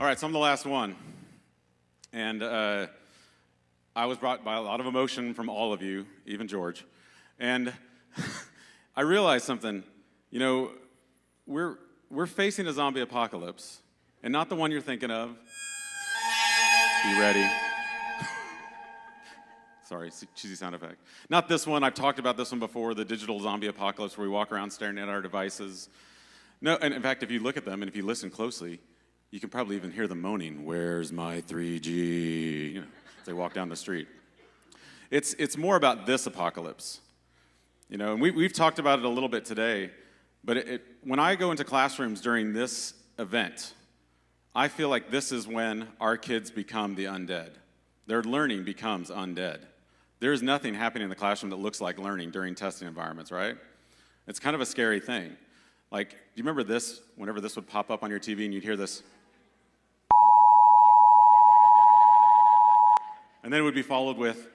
right, so I'm the last one. And I was brought by a lot of emotion from all of you, even George. And I realized something. You know, we're facing a zombie apocalypse, and not the one you're thinking of. Be ready. Sorry, cheesy sound effect. Not this one. I've talked about this one before, the digital zombie apocalypse where we walk around staring at our devices. No, and in fact, if you look at them and if you listen closely, you can probably even hear them moaning, "Where's my 3G?" You know, as they walk down the street. It's more about this apocalypse. You know, and we've talked about it a little bit today, but when I go into classrooms during this event, I feel like this is when our kids become the undead. Their learning becomes undead. There's nothing happening in the classroom that looks like learning during testing environments, right? It's kind of a scary thing. Like, do you remember this, whenever this would pop up on your TV and you'd hear this? And then it would be followed with,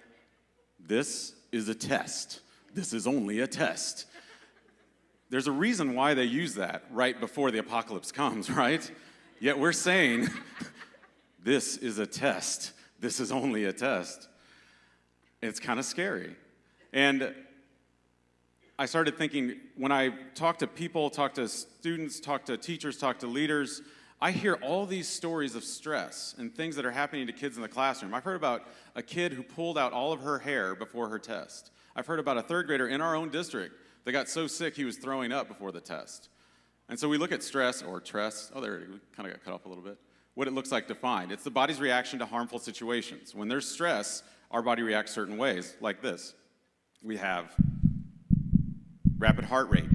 "This is a test. This is only a test." There's a reason why they use that right before the apocalypse comes, right? Yet we're saying, this is a test. This is only a test. It's kind of scary. And I started thinking, when I talk to people, talk to students, talk to teachers, talk to leaders, I hear all these stories of stress and things that are happening to kids in the classroom. I've heard about a kid who pulled out all of her hair before her test. I've heard about a third grader in our own district that got so sick he was throwing up before the test. And so we look at stress, or stress, there we kind of got cut off a little bit, what it looks like defined. It's the body's reaction to harmful situations. When there's stress, our body reacts certain ways, like this. We have rapid heart rate,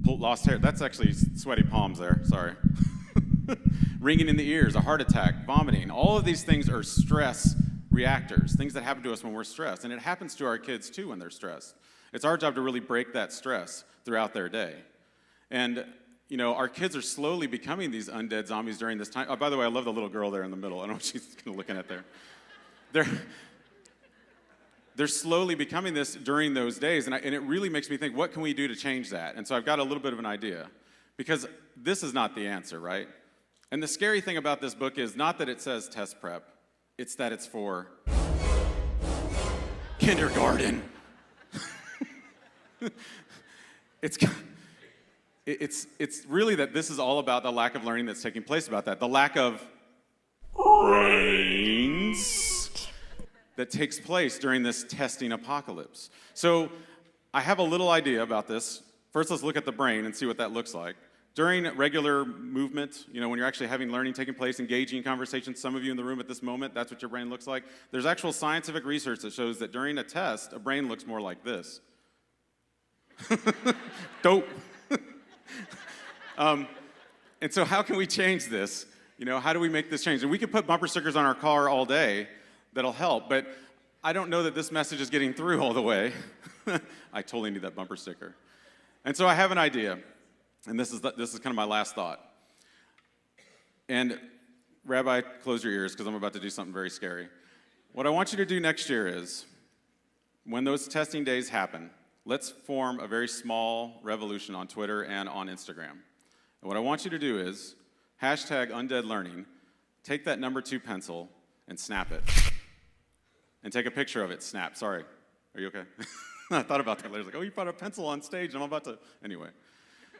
lost hair. That's actually sweaty palms there, sorry. Ringing in the ears, a heart attack, vomiting. All of these things are stress reactors, things that happen to us when we're stressed. And it happens to our kids too when they're stressed. It's our job to really break that stress throughout their day. And you know, our kids are slowly becoming these undead zombies during this time. Oh, by the way, I love the little girl there in the middle. I don't know what she's kind of looking at there. They're slowly becoming this during those days, and it really makes me think, what can we do to change that? And so I've got a little bit of an idea, because this is not the answer, right? And the scary thing about this book is not that it says test prep, it's that it's for kindergarten. It's really that this is all about the lack of learning that's taking place about that, the lack of brains that takes place during this testing apocalypse. So I have a little idea about this. First, let's look at the brain and see what that looks like. During regular movement, you know, when you're actually having learning taking place, engaging in conversations, some of you in the room at this moment, that's what your brain looks like. There's actual scientific research that shows that during a test, a brain looks more like this. Dope. And so how can we change this? You know, how do we make this change? And we can put bumper stickers on our car all day that'll help, but I don't know that this message is getting through all the way. I totally need that bumper sticker. And so I have an idea, and this is kind of my last thought. And Rabbi, close your ears because I'm about to do something very scary. What I want you to do next year is, when those testing days happen, let's form a very small revolution on Twitter and on Instagram. And what I want you to do is, #UndeadLearning, take that number 2 pencil and snap it. And take a picture of it, snap, sorry. Are you okay? I thought about that later, like, oh, you brought a pencil on stage, and I'm about to, anyway.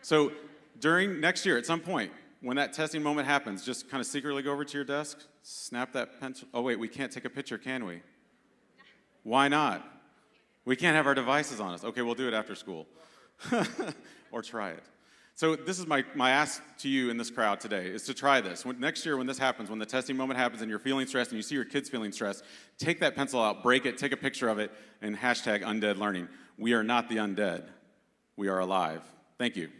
So during next year, at some point, when that testing moment happens, just kind of secretly go over to your desk, snap that pencil. Oh wait, we can't take a picture, can we? Why not? We can't have our devices on us. Okay, we'll do it after school. Or try it. So this is my ask to you in this crowd today, is to try this. Next year when this happens, when the testing moment happens and you're feeling stressed and you see your kids feeling stressed, take that pencil out, break it, take a picture of it, and #UndeadLearning. We are not the undead. We are alive. Thank you.